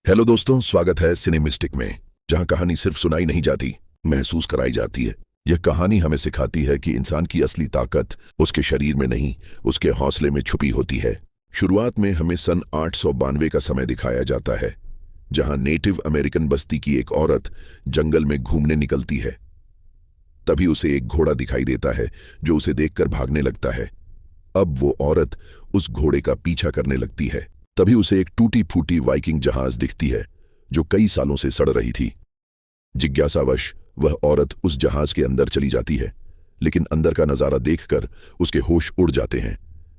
Hello दोस्तों, स्वागत है सिनेमिस्टिक में, जहां कहानी सिर्फ सुनाई नहीं जाती, महसूस कराई जाती है। यह कहानी हमें सिखाती है कि इंसान की असली ताकत उसके शरीर में नहीं, उसके हौसले में छुपी होती है। शुरुआत में हमें सन 892 का समय दिखाया जाता है, जहां नेटिव अमेरिकन बस्ती की एक औरत जंगल में घूमने निकलती है। तभी उसे एक घोड़ा दिखाई देता है जो उसे देखकर भागने लगता है। अब वो औरत उस घोड़े का पीछा करने लगती है। तभी उसे एक टूटी फूटी वाइकिंग जहाज दिखती है जो कई सालों से सड़ रही थी। जिज्ञासावश वह औरत उस जहाज के अंदर चली जाती है, लेकिन अंदर का नजारा देखकर उसके होश उड़ जाते हैं,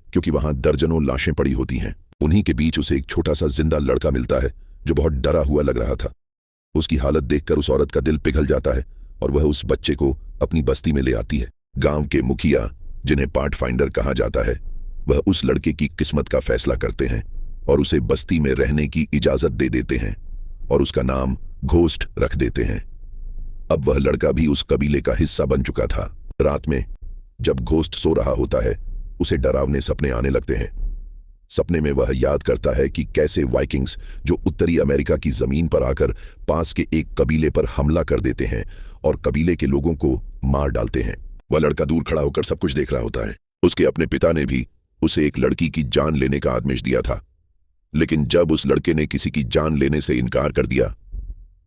क्योंकि वहां दर्जनों लाशें पड़ी होती हैं। उन्हीं के बीच उसे एक छोटा सा जिंदा लड़का मिलता है जो बहुत डरा हुआ लग रहा था। उसकी हालत देखकर उस औरत का दिल पिघल जाता है और वह उस बच्चे को अपनी बस्ती में ले आती है। गांव के मुखिया, जिन्हें पाथ फाइंडर कहा जाता है, वह उस लड़के की किस्मत का फैसला करते हैं और उसे बस्ती में रहने की इजाजत दे देते हैं और उसका नाम घोस्ट रख देते हैं। अब वह लड़का भी उस कबीले का हिस्सा बन चुका था। रात में जब घोस्ट सो रहा होता है, उसे डरावने सपने आने लगते हैं। सपने में वह याद करता है कि कैसे वाइकिंग्स, जो उत्तरी अमेरिका की जमीन पर आकर पास के एक कबीले पर हमला कर देते हैं और कबीले के लोगों को मार डालते हैं। वह लड़का दूर खड़ा होकर सब कुछ देख रहा होता है। उसके अपने पिता ने भी उसे एक लड़की की जान लेने का आदेश दिया था, लेकिन जब उस लड़के ने किसी की जान लेने से इनकार कर दिया,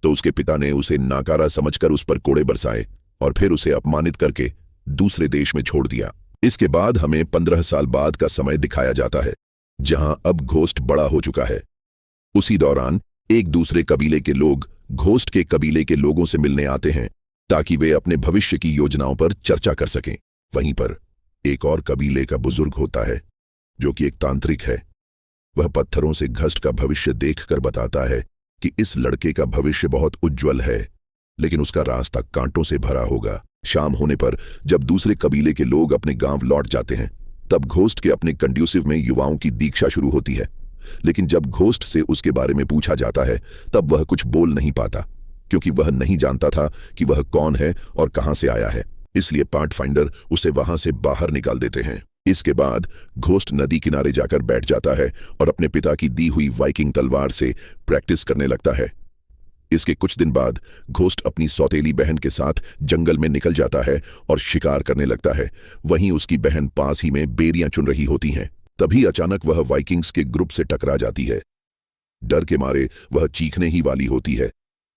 तो उसके पिता ने उसे नाकारा समझकर उस पर कोड़े बरसाए और फिर उसे अपमानित करके दूसरे देश में छोड़ दिया। इसके बाद हमें 15 साल बाद का समय दिखाया जाता है, जहां अब घोस्ट बड़ा हो चुका है। उसी दौरान एक दूसरे कबीले के लोग घोस्ट के कबीले के लोगों से मिलने आते हैं ताकि वे अपने भविष्य की योजनाओं पर चर्चा कर सकें। वहीं पर एक और कबीले का बुजुर्ग होता है जो कि एक तांत्रिक है। वह पत्थरों से घस्ट का भविष्य देखकर बताता है कि इस लड़के का भविष्य बहुत उज्जवल है, लेकिन उसका रास्ता कांटों से भरा होगा। शाम होने पर जब दूसरे कबीले के लोग अपने गांव लौट जाते हैं, तब घोस्ट के अपने कंड्यूसिव में युवाओं की दीक्षा शुरू होती है। लेकिन जब घोस्ट से उसके बारे में पूछा जाता है, तब वह कुछ बोल नहीं पाता, क्योंकि वह नहीं जानता था कि वह कौन है और कहां से आया है। इसलिए पाथ फाइंडर उसे वहां से बाहर निकाल देते हैं। इसके बाद घोस्ट नदी किनारे जाकर बैठ जाता है और अपने पिता की दी हुई वाइकिंग तलवार से प्रैक्टिस करने लगता है। इसके कुछ दिन बाद घोस्ट अपनी सौतेली बहन के साथ जंगल में निकल जाता है और शिकार करने लगता है। वहीं उसकी बहन पास ही में बेरियां चुन रही होती हैं। तभी अचानक वह वाइकिंग्स के ग्रुप से टकरा जाती है। डर के मारे वह चीखने ही वाली होती है,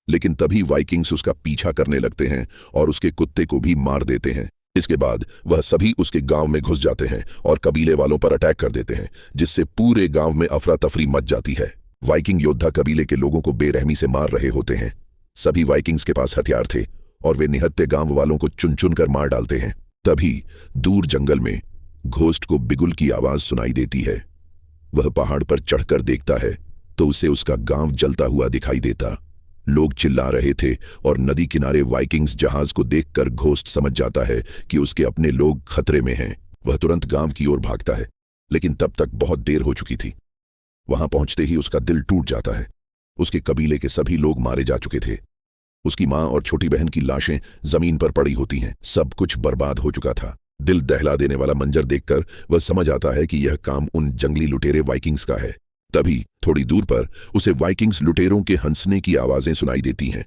लेकिन तभी वाइकिंग्स उसका पीछा करने लगते हैं और उसके कुत्ते को भी मार देते हैं। इसके बाद वह सभी उसके गांव में घुस जाते हैं और कबीले वालों पर अटैक कर देते हैं, जिससे पूरे गांव में अफरा तफरी मच जाती है। वाइकिंग योद्धा कबीले के लोगों को बेरहमी से मार रहे होते हैं। सभी वाइकिंग्स के पास हथियार थे और वे निहत्थे गांव वालों को चुन चुन कर मार डालते हैं। तभी दूर जंगल में घोस्ट को बिगुल की आवाज सुनाई देती है। वह पहाड़ पर चढ़कर देखता है तो उसे उसका गांव जलता हुआ दिखाई देता। लोग चिल्ला रहे थे और नदी किनारे वाइकिंग्स जहाज को देखकर घोस्ट समझ जाता है कि उसके अपने लोग खतरे में हैं। वह तुरंत गांव की ओर भागता है, लेकिन तब तक बहुत देर हो चुकी थी। वहां पहुंचते ही उसका दिल टूट जाता है। उसके कबीले के सभी लोग मारे जा चुके थे। उसकी मां और छोटी बहन की लाशें जमीन पर पड़ी होती हैं। सब कुछ बर्बाद हो चुका था। दिल दहला देने वाला मंजर देखकर वह समझ आता है कि यह काम उन जंगली लुटेरे वाइकिंग्स का है। तभी थोड़ी दूर पर उसे वाइकिंग्स लुटेरों के हंसने की आवाजें सुनाई देती हैं।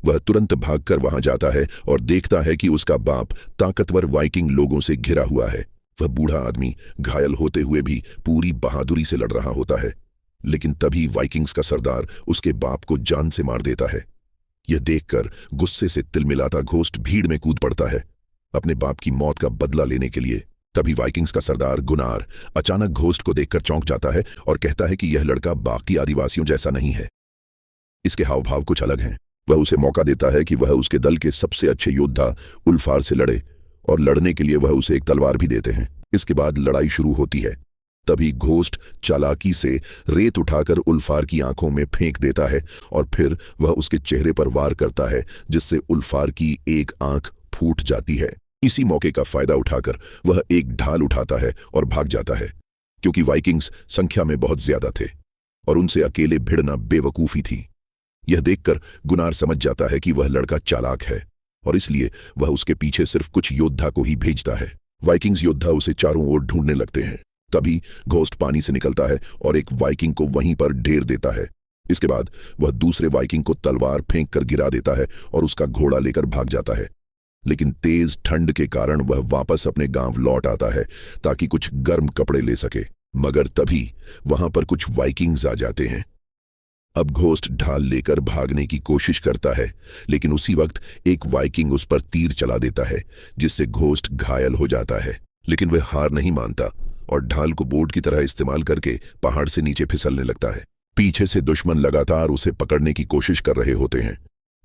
वह तुरंत भागकर वहां जाता है और देखता है कि उसका बाप ताकतवर वाइकिंग लोगों से घिरा हुआ है। वह बूढ़ा आदमी घायल होते हुए भी पूरी बहादुरी से लड़ रहा होता है, लेकिन तभी वाइकिंग्स का सरदार उसके बाप को जान से मार देता है। यह देखकर गुस्से से तिलमिलाता घोस्ट भीड़ में कूद पड़ता है, अपने बाप की मौत का बदला लेने के लिए। तभी वाइकिंग्स का सरदार गुनार अचानक घोस्ट को देखकर चौंक जाता है और कहता है कि यह लड़का बाकी आदिवासियों जैसा नहीं है, इसके हाव भाव कुछ अलग हैं। वह उसे मौका देता है कि वह उसके दल के सबसे अच्छे योद्धा उल्फार से लड़े, और लड़ने के लिए वह उसे एक तलवार भी देते हैं। इसके बाद लड़ाई शुरू होती है। तभी घोस्ट चालाकी से रेत उठाकर उल्फार की आंखों में फेंक देता है और फिर वह उसके चेहरे पर वार करता है, जिससे उल्फार की एक आंख फूट जाती है। इसी मौके का फायदा उठाकर वह एक ढाल उठाता है और भाग जाता है, क्योंकि वाइकिंग्स संख्या में बहुत ज्यादा थे और उनसे अकेले भिड़ना बेवकूफी थी। यह देखकर गुनार समझ जाता है कि वह लड़का चालाक है और इसलिए वह उसके पीछे सिर्फ कुछ योद्धा को ही भेजता है। वाइकिंग्स योद्धा उसे चारों ओर ढूंढने लगते हैं। तभी घोस्ट पानी से निकलता है और एक वाइकिंग को वहीं पर ढेर देता है। इसके बाद वह दूसरे वाइकिंग को तलवार फेंक कर गिरा देता है और उसका घोड़ा लेकर भाग जाता है। लेकिन तेज ठंड के कारण वह वापस अपने गांव लौट आता है ताकि कुछ गर्म कपड़े ले सके, मगर तभी वहां पर कुछ वाइकिंग्स आ जाते हैं। अब घोस्ट ढाल लेकर भागने की कोशिश करता है, लेकिन उसी वक्त एक वाइकिंग उस पर तीर चला देता है जिससे घोस्ट घायल हो जाता है। लेकिन वह हार नहीं मानता और ढाल को बोट की तरह इस्तेमाल करके पहाड़ से नीचे फिसलने लगता है। पीछे से दुश्मन लगातार उसे पकड़ने की कोशिश कर रहे होते हैं,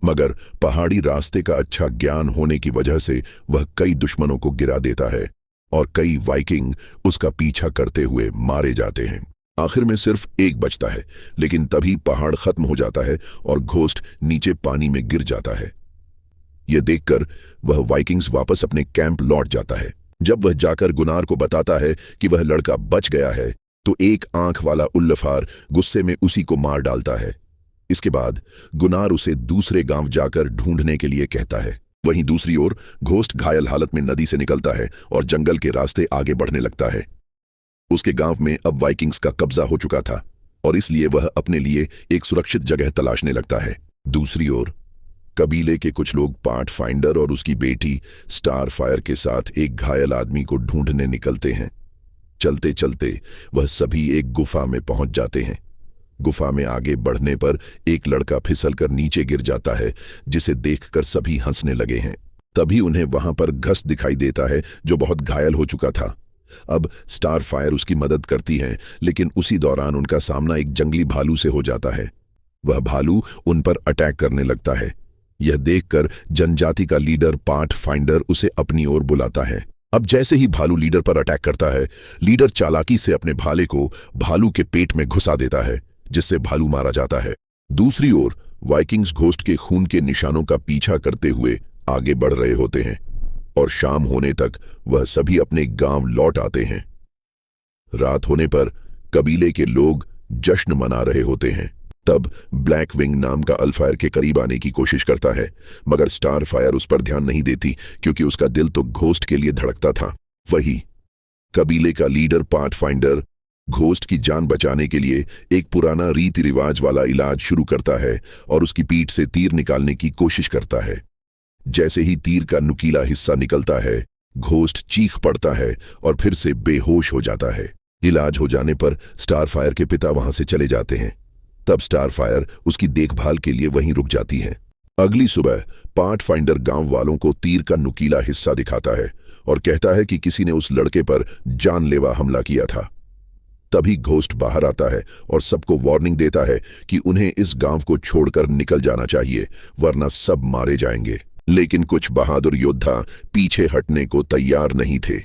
मगर पहाड़ी रास्ते का अच्छा ज्ञान होने की वजह से वह कई दुश्मनों को गिरा देता है और कई वाइकिंग उसका पीछा करते हुए मारे जाते हैं। आखिर में सिर्फ एक बचता है, लेकिन तभी पहाड़ खत्म हो जाता है और घोस्ट नीचे पानी में गिर जाता है। यह देखकर वह वाइकिंग्स वापस अपने कैंप लौट जाता है। जब वह जाकर गुनार को बताता है कि वह लड़का बच गया है, तो एक आंख वाला उल्लफार गुस्से में उसी को मार डालता है। इसके बाद गुनार उसे दूसरे गांव जाकर ढूंढने के लिए कहता है। वहीं दूसरी ओर घोस्ट घायल हालत में नदी से निकलता है और जंगल के रास्ते आगे बढ़ने लगता है। उसके गांव में अब वाइकिंग्स का कब्जा हो चुका था और इसलिए वह अपने लिए एक सुरक्षित जगह तलाशने लगता है। दूसरी ओर कबीले के कुछ लोग पाथ फाइंडर और उसकी बेटी स्टार फायर के साथ एक घायल आदमी को ढूंढने निकलते हैं। चलते चलते वह सभी एक गुफा में पहुंच जाते हैं। गुफा में आगे बढ़ने पर एक लड़का फिसलकर नीचे गिर जाता है, जिसे देखकर सभी हंसने लगे हैं। तभी उन्हें वहां पर घस दिखाई देता है जो बहुत घायल हो चुका था। अब स्टार फायर उसकी मदद करती है, लेकिन उसी दौरान उनका सामना एक जंगली भालू से हो जाता है। वह भालू उन पर अटैक करने लगता है। यह देखकर जनजाति का लीडर पाथ फाइंडर उसे अपनी ओर बुलाता है। अब जैसे ही भालू लीडर पर अटैक करता है, लीडर चालाकी से अपने भाले को भालू के पेट में घुसा देता है, जिससे भालू मारा जाता है। दूसरी ओर वाइकिंग्स घोस्ट के खून के निशानों का पीछा करते हुए आगे बढ़ रहे होते हैं और शाम होने तक वह सभी अपने गांव लौट आते हैं। रात होने पर कबीले के लोग जश्न मना रहे होते हैं। तब ब्लैक विंग नाम का अल्फायर के करीब आने की कोशिश करता है, मगर स्टार फायर उस पर ध्यान नहीं देती क्योंकि उसका दिल तो घोस्ट के लिए धड़कता था। वही कबीले का लीडर पाथ फाइंडर घोस्ट की जान बचाने के लिए एक पुराना रीति रिवाज वाला इलाज शुरू करता है और उसकी पीठ से तीर निकालने की कोशिश करता है। जैसे ही तीर का नुकीला हिस्सा निकलता है, घोस्ट चीख पड़ता है और फिर से बेहोश हो जाता है। इलाज हो जाने पर स्टार फायर के पिता वहां से चले जाते हैं। तब स्टार फायर उसकी देखभाल के लिए वहीं रुक जाती है। अगली सुबह पाथ फाइंडर गांव वालों को तीर का नुकीला हिस्सा दिखाता है और कहता है कि किसी ने उस लड़के पर जानलेवा हमला किया था। तभी घोस्ट बाहर आता है और सबको वार्निंग देता है कि उन्हें इस गांव को छोड़कर निकल जाना चाहिए, वरना सब मारे जाएंगे। लेकिन कुछ बहादुर योद्धा पीछे हटने को तैयार नहीं थे।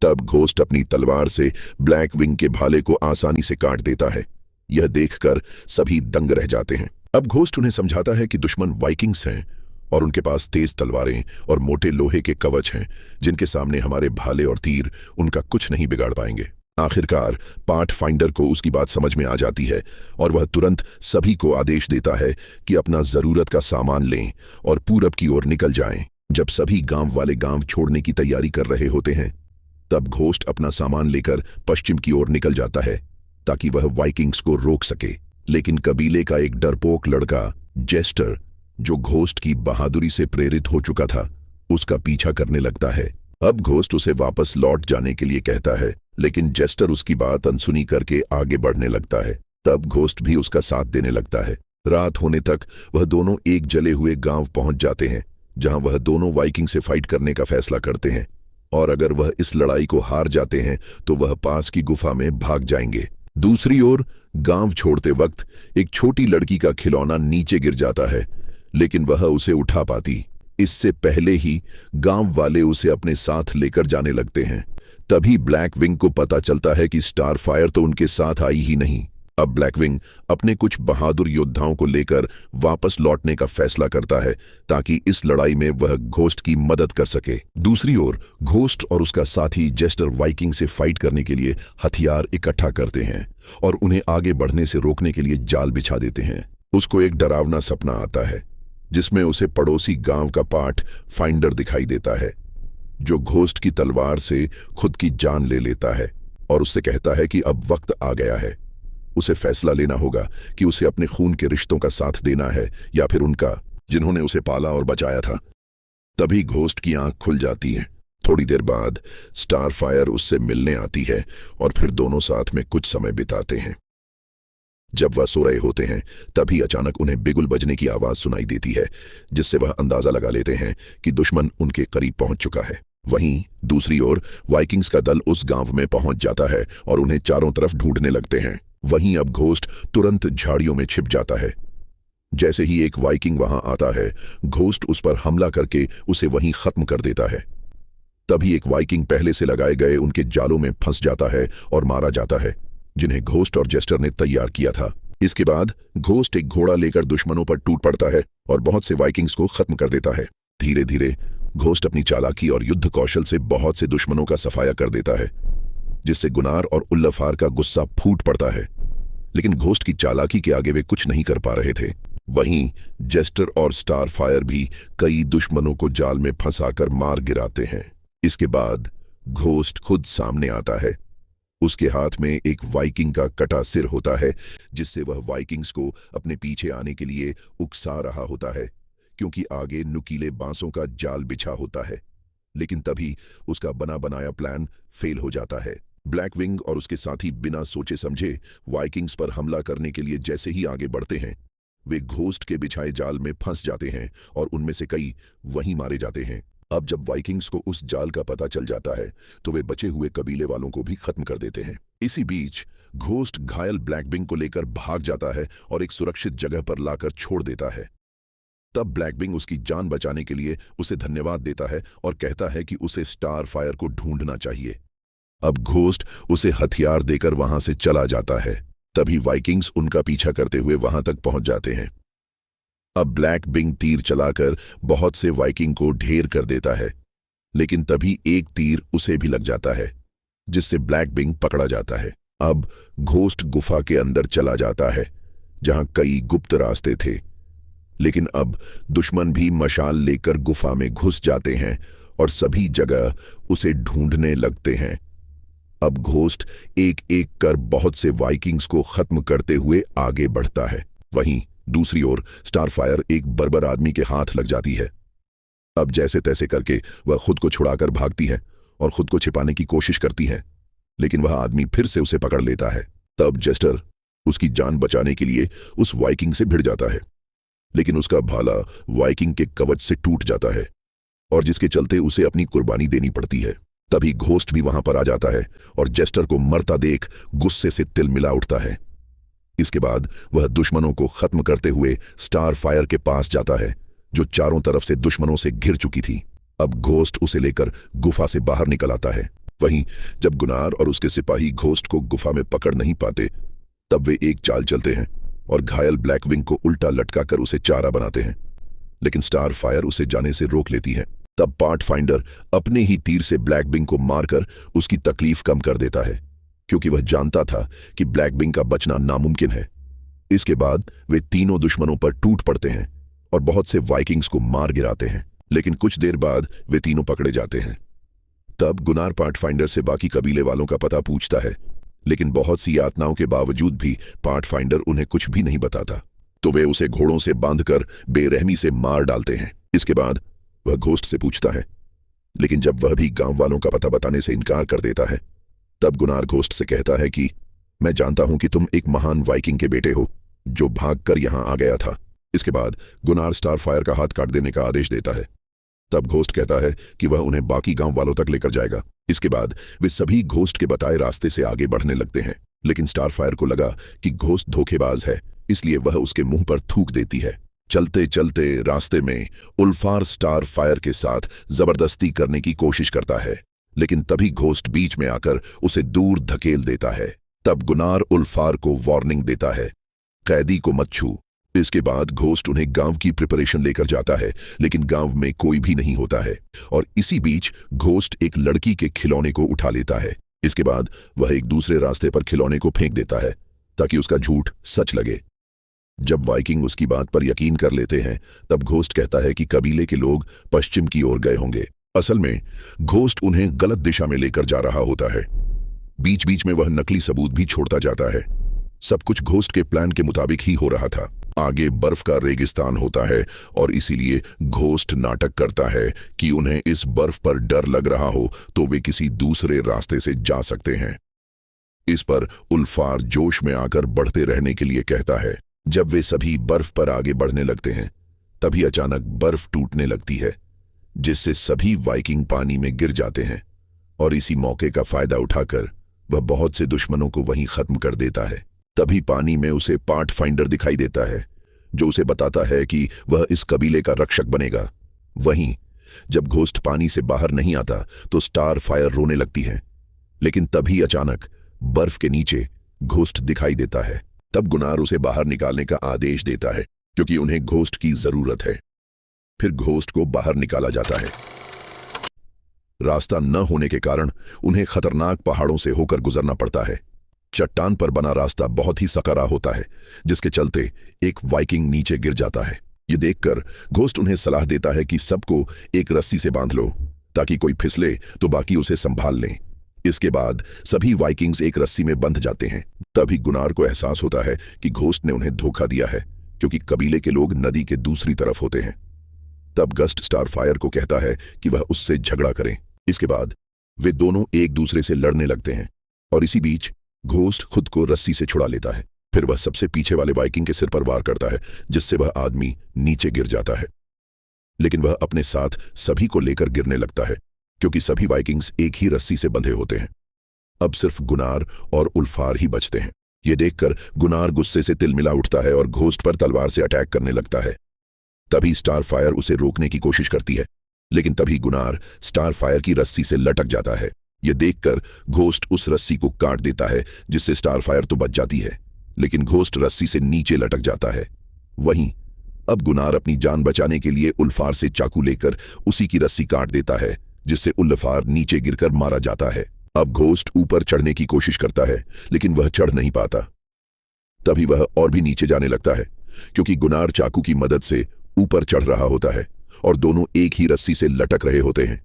तब घोस्ट अपनी तलवार से ब्लैक विंग के भाले को आसानी से काट देता है। यह देखकर सभी दंग रह जाते हैं। अब घोस्ट उन्हें समझाता है कि दुश्मन वाइकिंग्स हैं और उनके पास तेज तलवारें और मोटे लोहे के कवच हैं, जिनके सामने हमारे भाले और तीर उनका कुछ नहीं बिगाड़ पाएंगे। आखिरकार पाथ फाइंडर को उसकी बात समझ में आ जाती है और वह तुरंत सभी को आदेश देता है कि अपना जरूरत का सामान लें और पूरब की ओर निकल जाएं। जब सभी गांव वाले गांव छोड़ने की तैयारी कर रहे होते हैं, तब घोस्ट अपना सामान लेकर पश्चिम की ओर निकल जाता है ताकि वह वाइकिंग्स को रोक सके। लेकिन कबीले का एक डरपोक लड़का जेस्टर, जो घोस्ट की बहादुरी से प्रेरित हो चुका था, उसका पीछा करने लगता है। अब घोस्ट उसे वापस लौट जाने के लिए कहता है, लेकिन जेस्टर उसकी बात अनसुनी करके आगे बढ़ने लगता है। तब घोस्ट भी उसका साथ देने लगता है। रात होने तक वह दोनों एक जले हुए गांव पहुंच जाते हैं, जहां वह दोनों वाइकिंग से फाइट करने का फैसला करते हैं, और अगर वह इस लड़ाई को हार जाते हैं तो वह पास की गुफा में भाग जाएंगे। दूसरी ओर गांव छोड़ते वक्त एक छोटी लड़की का खिलौना नीचे गिर जाता है, लेकिन वह उसे उठा पाती। इससे पहले ही गांव वाले उसे अपने साथ लेकर जाने लगते हैं। तभी ब्लैक विंग को पता चलता है कि स्टार फायर तो उनके साथ आई ही नहीं। अब ब्लैक विंग अपने कुछ बहादुर योद्धाओं को लेकर वापस लौटने का फैसला करता है ताकि इस लड़ाई में वह घोस्ट की मदद कर सके। दूसरी ओर घोस्ट और उसका साथी जेस्टर वाइकिंग से फाइट करने के लिए हथियार इकट्ठा करते हैं और उन्हें आगे बढ़ने से रोकने के लिए जाल बिछा देते हैं। उसको एक डरावना सपना आता है जिसमें उसे पड़ोसी गांव का पाथ फाइंडर दिखाई देता है, जो घोस्ट की तलवार से खुद की जान ले लेता है और उससे कहता है कि अब वक्त आ गया है, उसे फैसला लेना होगा कि उसे अपने खून के रिश्तों का साथ देना है या फिर उनका, जिन्होंने उसे पाला और बचाया था। तभी घोस्ट की आंख खुल जाती है। थोड़ी देर बाद स्टारफायर उससे मिलने आती है और फिर दोनों साथ में कुछ समय बिताते हैं। जब वह सो रहे होते हैं तभी अचानक उन्हें बिगुल बजने की आवाज सुनाई देती है, जिससे वह अंदाजा लगा लेते हैं कि दुश्मन उनके करीब पहुंच चुका है। वहीं दूसरी ओर वाइकिंग्स का दल उस गांव में पहुंच जाता है और उन्हें चारों तरफ ढूंढने लगते हैं। वहीं अब घोस्ट तुरंत झाड़ियों में छिप जाता है। जैसे ही एक वाइकिंग वहां आता है, घोस्ट उस पर हमला करके उसे वहीं खत्म कर देता है। तभी एक वाइकिंग पहले से लगाए गए उनके जालों में फंस जाता है और मारा जाता है, जिन्हें घोस्ट और जेस्टर ने तैयार किया था। इसके बाद घोस्ट एक घोड़ा लेकर दुश्मनों पर टूट पड़ता है और बहुत से वाइकिंग्स को खत्म कर देता है। धीरे धीरे घोस्ट अपनी चालाकी और युद्ध कौशल से बहुत से दुश्मनों का सफाया कर देता है, जिससे गुनार और उल्लफार का गुस्सा फूट पड़ता है। लेकिन घोस्ट की चालाकी के आगे वे कुछ नहीं कर पा रहे थे। वहीं जेस्टर और स्टारफायर भी कई दुश्मनों को जाल में फंसाकर मार गिराते हैं। इसके बाद घोस्ट खुद सामने आता है। उसके हाथ में एक वाइकिंग का कटा सिर होता है, जिससे वह वाइकिंग्स को अपने पीछे आने के लिए उकसा रहा होता है, क्योंकि आगे नुकीले बांसों का जाल बिछा होता है। लेकिन तभी उसका बना बनाया प्लान फेल हो जाता है। ब्लैकविंग और उसके साथी बिना सोचे समझे वाइकिंग्स पर हमला करने के लिए जैसे ही आगे बढ़ते हैं, वे घोस्ट के बिछाए जाल में फंस जाते हैं और उनमें से कई वहीं मारे जाते हैं। अब जब वाइकिंग्स को उस जाल का पता चल जाता है तो वे बचे हुए कबीले वालों को भी खत्म कर देते हैं। इसी बीच घोस्ट घायल ब्लैकविंग को लेकर भाग जाता है और एक सुरक्षित जगह पर लाकर छोड़ देता है। तब ब्लैकविंग उसकी जान बचाने के लिए उसे धन्यवाद देता है और कहता है कि उसे स्टारफायर को ढूंढना चाहिए। अब घोस्ट उसे हथियार देकर वहां से चला जाता है। तभी वाइकिंग्स उनका पीछा करते हुए वहां तक पहुंच जाते हैं। अब ब्लैकविंग तीर चलाकर बहुत से वाइकिंग को ढेर कर देता है, लेकिन तभी एक तीर उसे भी लग जाता है, जिससे ब्लैकविंग पकड़ा जाता है। अब घोस्ट गुफा के अंदर चला जाता है, जहां कई गुप्त रास्ते थे। लेकिन अब दुश्मन भी मशाल लेकर गुफा में घुस जाते हैं और सभी जगह उसे ढूंढने लगते हैं। अब घोस्ट एक एक कर बहुत से वाइकिंग्स को खत्म करते हुए आगे बढ़ता है। वहीं दूसरी ओर स्टारफायर एक बर्बर आदमी के हाथ लग जाती है। अब जैसे तैसे करके वह खुद को छुड़ाकर भागती है और खुद को छिपाने की कोशिश करती है, लेकिन वह आदमी फिर से उसे पकड़ लेता है। तब जेस्टर उसकी जान बचाने के लिए उस वाइकिंग से भिड़ जाता है, लेकिन उसका भाला वाइकिंग के कवच से टूट जाता है और जिसके चलते उसे अपनी कुर्बानी देनी पड़ती है। तभी घोस्ट भी वहां पर आ जाता है और जेस्टर को मरता देख गुस्से से तिलमिला उठता है। इसके बाद वह दुश्मनों को खत्म करते हुए स्टारफायर के पास जाता है, जो चारों तरफ से दुश्मनों से घिर चुकी थी। अब घोस्ट उसे लेकर गुफा से बाहर निकल आता है। वहीं जब गुनार और उसके सिपाही घोस्ट को गुफा में पकड़ नहीं पाते, तब वे एक चाल चलते हैं और घायल ब्लैकविंग को उल्टा लटका कर उसे चारा बनाते हैं, लेकिन स्टारफायर उसे जाने से रोक लेती है। तब पाथफाइंडर अपने ही तीर से ब्लैकविंग को मारकर उसकी तकलीफ कम कर देता है, क्योंकि वह जानता था कि ब्लैकविंग का बचना नामुमकिन है। इसके बाद वे तीनों दुश्मनों पर टूट पड़ते हैं और बहुत से वाइकिंग्स को मार गिराते हैं, लेकिन कुछ देर बाद वे तीनों पकड़े जाते हैं। तब गुनार पाथफाइंडर से बाकी कबीले वालों का पता पूछता है, लेकिन बहुत सी यातनाओं के बावजूद भी पाथफाइंडर उन्हें कुछ भी नहीं बताता, तो वे उसे घोड़ों से बांधकर बेरहमी से मार डालते हैं। इसके बाद वह घोस्ट से पूछता है, लेकिन जब वह भी गांव वालों का पता बताने से इनकार कर देता है, तब गुनार घोस्ट से कहता है कि मैं जानता हूं कि तुम एक महान वाइकिंग के बेटे हो जो भागकर यहां आ गया था। इसके बाद गुनार स्टारफायर का हाथ काट देने का आदेश देता है। तब घोस्ट कहता है कि वह उन्हें बाकी गांव वालों तक लेकर जाएगा। इसके बाद वे सभी घोस्ट के बताए रास्ते से आगे बढ़ने लगते हैं, लेकिन स्टारफायर को लगा कि घोस्ट धोखेबाज है, इसलिए वह उसके मुंह पर थूक देती है। चलते चलते रास्ते में उल्फार स्टारफायर के साथ जबरदस्ती करने की कोशिश करता है, लेकिन तभी घोस्ट बीच में आकर उसे दूर धकेल देता है। तब गुनार उल्फार को वार्निंग देता है, कैदी को मत छू। इसके बाद घोस्ट उन्हें गांव की प्रिपरेशन लेकर जाता है, लेकिन गांव में कोई भी नहीं होता है और इसी बीच घोस्ट एक लड़की के खिलौने को उठा लेता है। इसके बाद वह एक दूसरे रास्ते पर खिलौने को फेंक देता है ताकि उसका झूठ सच लगे। जब वाइकिंग उसकी बात पर यकीन कर लेते हैं, तब घोस्ट कहता है कि कबीले के लोग पश्चिम की ओर गए होंगे। असल में घोस्ट उन्हें गलत दिशा में लेकर जा रहा होता है। बीच बीच में वह नकली सबूत भी छोड़ता जाता है, सब कुछ घोस्ट के प्लान के मुताबिक ही हो रहा था। आगे बर्फ का रेगिस्तान होता है और इसीलिए घोस्ट नाटक करता है कि उन्हें इस बर्फ पर डर लग रहा हो तो वे किसी दूसरे रास्ते से जा सकते हैं। इस पर उल्फार जोश में आकर बढ़ते रहने के लिए कहता है। जब वे सभी बर्फ पर आगे बढ़ने लगते हैं तभी अचानक बर्फ टूटने लगती है, जिससे सभी वाइकिंग पानी में गिर जाते हैं और इसी मौके का फायदा उठाकर वह बहुत से दुश्मनों को वहीं खत्म कर देता है। तभी पानी में उसे पाथ फाइंडर दिखाई देता है जो उसे बताता है कि वह इस कबीले का रक्षक बनेगा। वहीं जब घोस्ट पानी से बाहर नहीं आता तो स्टार फायर रोने लगती है, लेकिन तभी अचानक बर्फ के नीचे घोस्ट दिखाई देता है। तब गुनार उसे बाहर निकालने का आदेश देता है क्योंकि उन्हें घोस्ट की जरूरत है। फिर घोस्ट को बाहर निकाला जाता है। रास्ता न होने के कारण उन्हें खतरनाक पहाड़ों से होकर गुजरना पड़ता है। चट्टान पर बना रास्ता बहुत ही सकरा होता है, जिसके चलते एक वाइकिंग नीचे गिर जाता है। ये देखकर घोस्ट उन्हें सलाह देता है कि सबको एक रस्सी से बांध लो ताकि कोई फिसले तो बाकी उसे संभाल लें। इसके बाद सभी वाइकिंग्स एक रस्सी में बंध जाते हैं। तभी गुनार को एहसास होता है कि घोस्ट ने उन्हें धोखा दिया है क्योंकि कबीले के लोग नदी के दूसरी तरफ होते हैं। तब गस्ट स्टारफायर को कहता है कि वह उससे झगड़ा करें। इसके बाद वे दोनों एक दूसरे से लड़ने लगते हैं और इसी बीच घोस्ट खुद को रस्सी से छुड़ा लेता है। फिर वह सबसे पीछे वाले वाइकिंग के सिर पर वार करता है, जिससे वह आदमी नीचे गिर जाता है। लेकिन वह अपने साथ सभी को लेकर गिरने लगता है क्योंकि सभी वाइकिंग्स एक ही रस्सी से बंधे होते हैं। अब सिर्फ गुनार और उल्फार ही बचते हैं। ये देखकर गुनार गुस्से से तिलमिला उठता है और घोस्ट पर तलवार से अटैक करने लगता है। तभी स्टारफायर उसे रोकने की कोशिश करती है, लेकिन तभी गुनार स्टारफायर की रस्सी से लटक जाता है। यह देखकर घोस्ट उस रस्सी को काट देता है, जिससे स्टारफायर तो बच जाती है, लेकिन घोस्ट रस्सी से नीचे लटक जाता है। वहीं अब गुनार अपनी जान बचाने के लिए उल्फार से चाकू लेकर उसी की रस्सी काट देता है, जिससे उल्फार नीचे गिरकर मारा जाता है। अब घोस्ट ऊपर चढ़ने की कोशिश करता है, लेकिन वह चढ़ नहीं पाता। तभी वह और भी नीचे जाने लगता है क्योंकि गुनार चाकू की मदद से ऊपर चढ़ रहा होता है और दोनों एक ही रस्सी से लटक रहे होते हैं।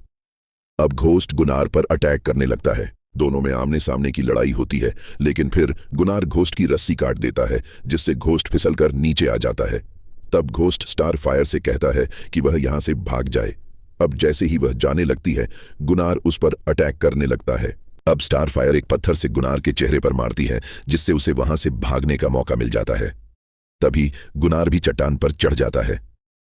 अब घोस्ट गुनार पर अटैक करने लगता है। दोनों में आमने सामने की लड़ाई होती है, लेकिन फिर गुनार घोस्ट की रस्सी काट देता है, जिससे घोस्ट फिसलकर नीचे आ जाता है। तब घोस्ट स्टारफायर से कहता है कि वह यहां से भाग जाए। अब जैसे ही वह जाने लगती है, गुनार उस पर अटैक करने लगता है। अब स्टारफायर एक पत्थर से गुनार के चेहरे पर मारती है, जिससे उसे वहां से भागने का मौका मिल जाता है। तभी गुनार भी चट्टान पर चढ़ जाता है।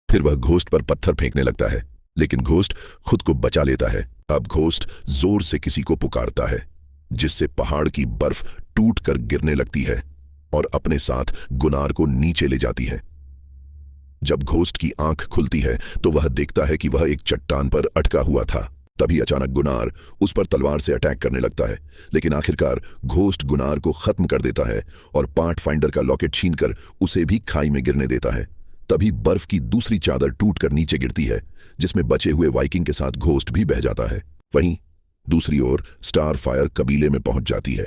फिर वह घोस्ट पर पत्थर फेंकने लगता है, लेकिन घोस्ट खुद को बचा लेता है। अब घोस्ट जोर से किसी को पुकारता है, जिससे पहाड़ की बर्फ टूट कर गिरने लगती है और अपने साथ गुनार को नीचे ले जाती है। जब घोस्ट की आंख खुलती है तो वह देखता है कि वह एक चट्टान पर अटका हुआ था। तभी अचानक गुनार उस पर तलवार से अटैक करने लगता है, लेकिन आखिरकार घोस्ट गुनार को खत्म कर देता है और पाथ फाइंडर का लॉकेट छीनकर उसे भी खाई में गिरने देता है। तभी बर्फ की दूसरी चादर टूटकर नीचे गिरती है, जिसमें बचे हुए वाइकिंग के साथ घोस्ट भी बह जाता है। वहीं दूसरी ओर स्टारफायर कबीले में पहुंच जाती है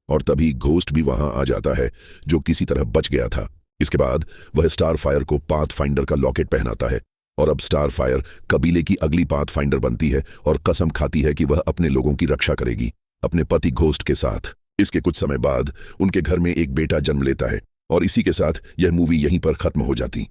और तभी घोस्ट भी वहां आ जाता है, जो किसी तरह बच गया था। इसके बाद वह स्टारफायर को पाथ फाइंडर का लॉकेट पहनाता है और अब स्टारफायर कबीले की अगली पाथ फाइंडर बनती है और कसम खाती है कि वह अपने लोगों की रक्षा करेगी, अपने पति घोस्ट के साथ। इसके कुछ समय बाद उनके घर में एक बेटा जन्म लेता है और इसी के साथ यह मूवी यहीं पर खत्म हो जाती।